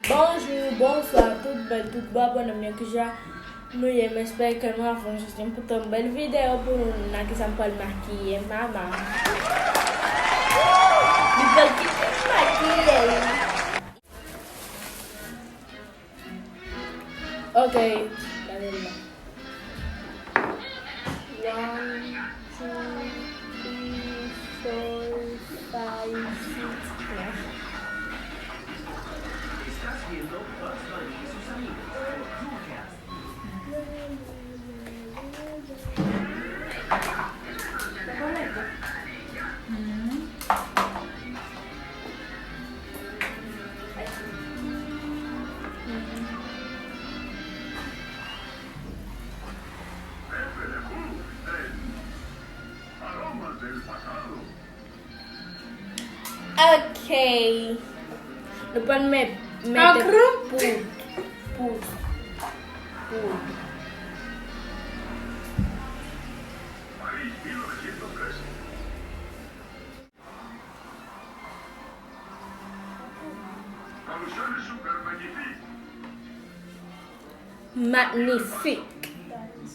Bonjour, bonsoir, tout bel, tout bas, bon ami que já no eu espero que não avance tempo tão bel vídeo por na que São Paulo maquia, mama. Depois que maquia. Ok, cadê ele? 1, 2, 3, 4, 5, 6. Estás viendo Bugs Bunny y sus amigos. Dreamcast. ¿Está correcto? Aromas del pasado. Ok. Después me put. París, 1913. Traducciones super magnifique. Magnifique.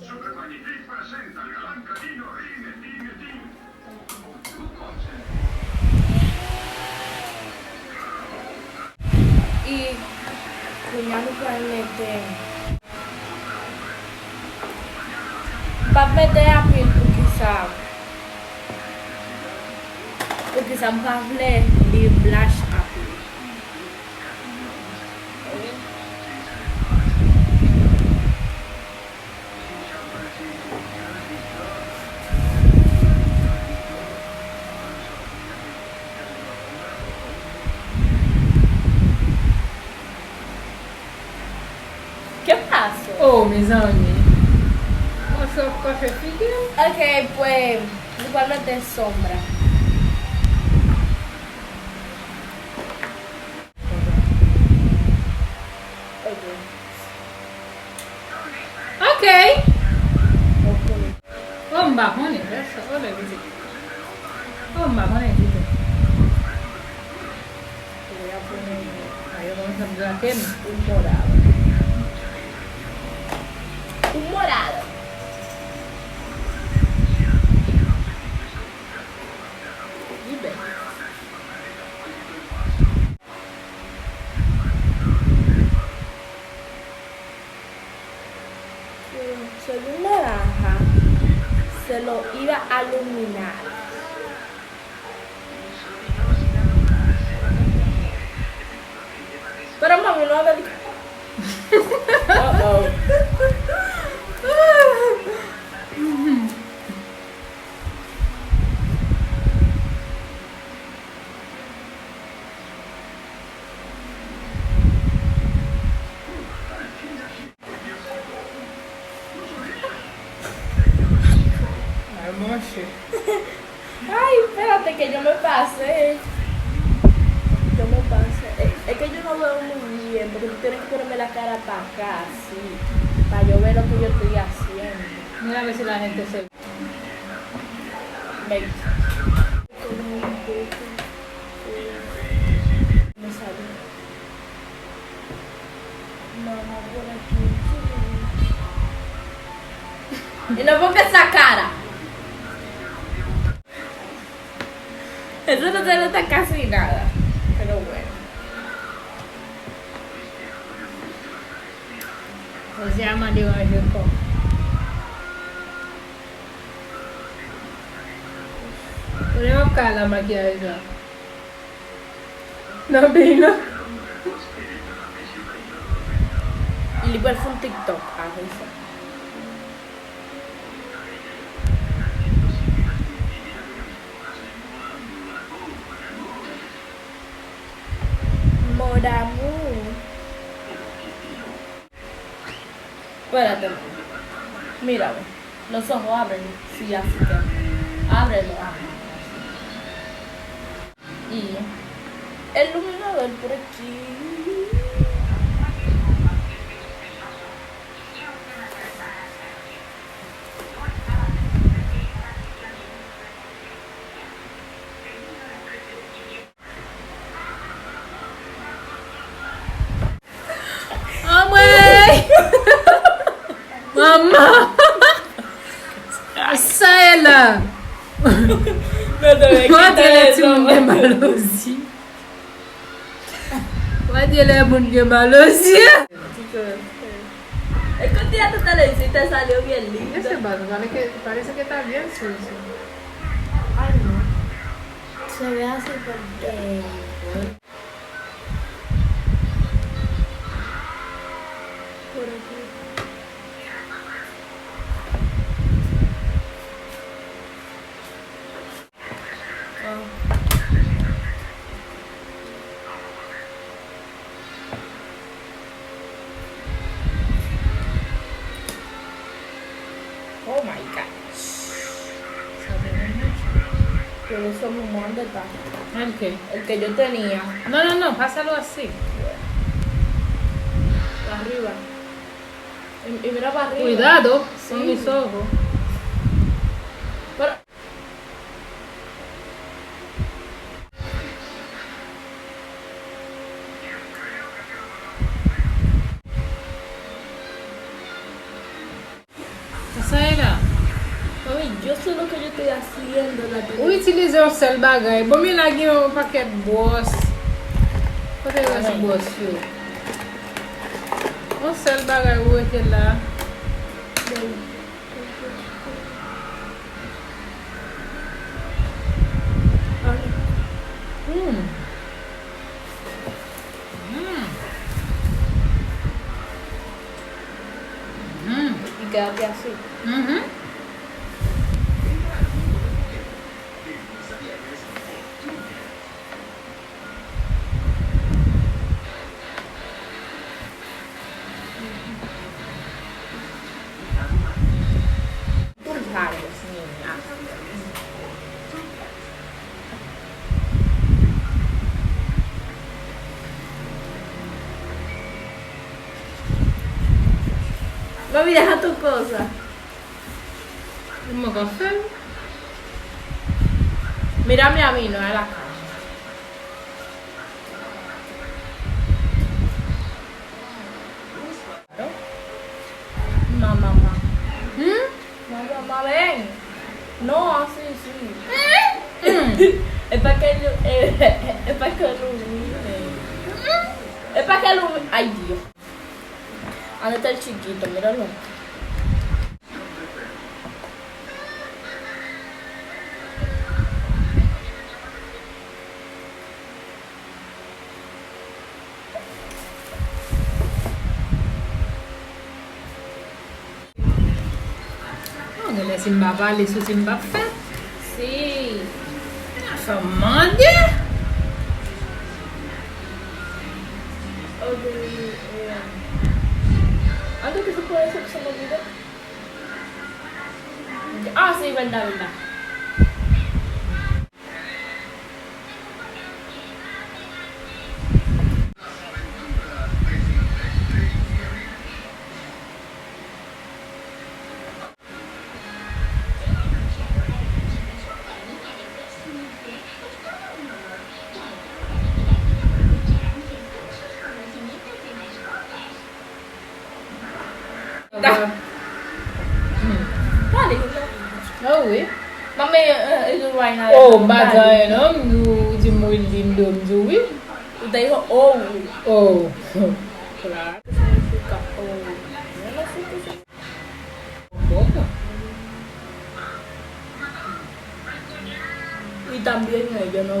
Super magnifique presenta al galán canino Rinnetin. Y cuñado planete. Va a meter a pil porque sa parle li blanche a pil. ¿Qué pasó? Oh, mes amis. On se coche figure. Ok, pues igualmente sombra. Ok. Oh, un bajón, eso. Hola, dice. Oh, un bajón, dice. Voy a poner. Ahí vamos a poner aquí. Un morado. Un morado. Y ve. Soy un naranja. Se lo iba a iluminar. Pero mami, no había. Uh-oh. Ay, moche. Ay, espérate que yo me pasé. Yo me pasé. Es que yo no veo muy bien, porque tú tienes que ponerme la cara para acá, así, para yo ver lo que yo estoy haciendo. Mira a ver si la gente se. Ven. Me salió. No, por aquí. Y no ponga esa cara. Eso no se nota casi nada. Pero bueno. Se llama Diego México. Podemos buscar la máquina esa. No vino. Y igual fue un TikTok. Ah, eso. Moramu. Espérate. Mírame. Los ojos abren. Sí, así que. Ábrelo. Y el iluminador por aquí. Mamá. Ça est là. No te voy a Moi, quitar tu es eso. un mal aussi. Moi, tu es un mal aussi. Es que un día tú te lo hiciste y te salió bien lindo. Ese vaso parece que está bien sucio. Ay, no. Se ve así por por aquí. Oh my god. Pero eso mamá, ¿dónde está? ¿El qué? El que yo tenía. No, pásalo así. Arriba. Y mira para arriba. Cuidado Sí. con mis ojos. Pero. Ça est là. Mami, yo sé lo que yo estoy haciendo. Ou utilize un seul bagay. Bon mi lagi un paket bos. Kote yon si bos yo. Un seul bagay ou ete la. Hmm. Y quédate así. Mhm. Tus labios, niña. Mami, deja tu cosa. ¿Cómo café? Mírame a mí, no a la cara. No, mamá. No, mamá, ven. No, así, sí. Es para que es para que ilumine. Es para que ilumine. Ay, Dios. ¿Dónde está el chiquito? Míralo. On est simba parler sous simba fait. Sí. Ça mande. Ok, antes que se puede hacer, se me olvidó. Ah, sí, verdad, verdad. Dale, Ah oui. mami, itu vaina. Oh, bagay no, di mo lindo oui. Usted dijo, oh. Oh. Claro. ¿Qué significa oh? Yo no sé qué significa. Poco. Y también yo no.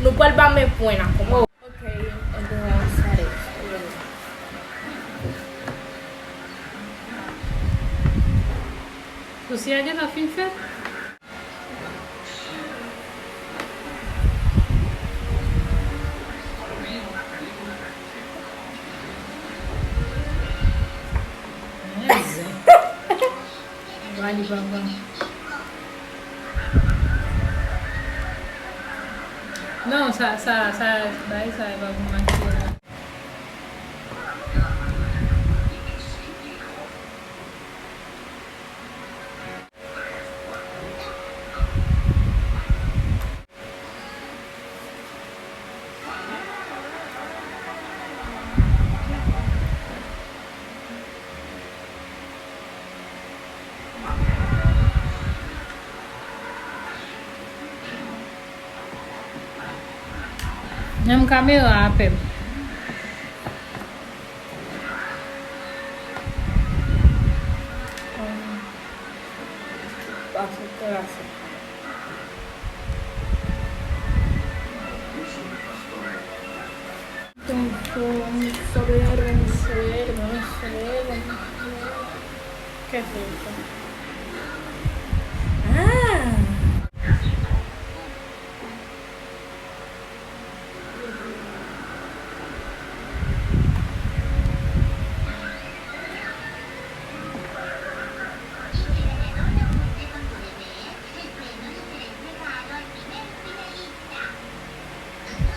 No cual va me buena como. Ok, entonces vamos a hacer esto. Tu si aja la fin fait? Vale, baba. Non, ça va vous manquer. Même caméra à peine. Passa classe. Vamos a ver. ¿Qué es eso? Ah!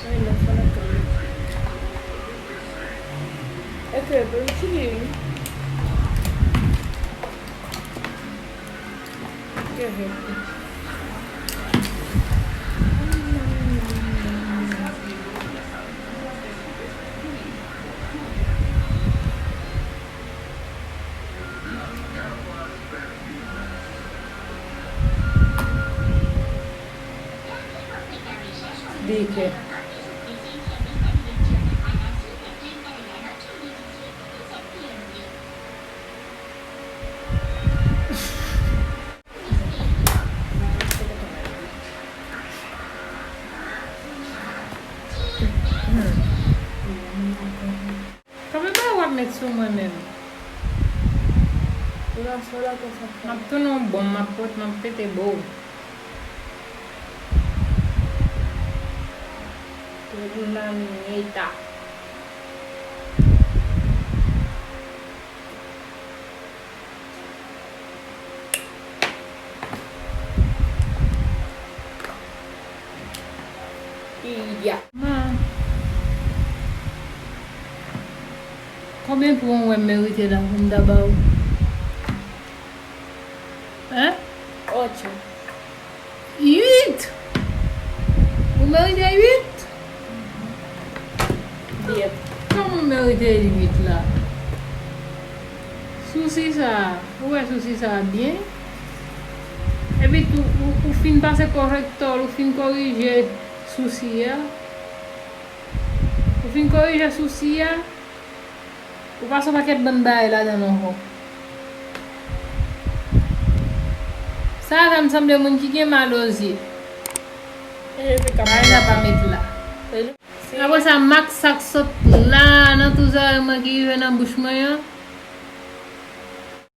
Ai, não fala tudo. É que eu não consegui. ¿Qué es esto? Dije. Kami ba wag met sumanen? Una sola cosa. Mapto no bom mapot mapete bo. Una niñita. Y ya. Ma. Combien pour un ouais mériter la room d'abord? Hein? 8. 8! Vous méritez 8? 10. Comment vous méritez 8 là? Souci ça. Ouais, souci ça bien. Et puis vous fin passer correcteur, vous fin corriger souci. Vous fin corriger souci. Vous passez un paquet de bonnes bails là dans nos ça me semble mon qui est mal osé. Et puis, Ah, il n'a pas mettre là. si Après ça, Max sac saute là, dans tout ça, moi qui est dans la bouche moyen.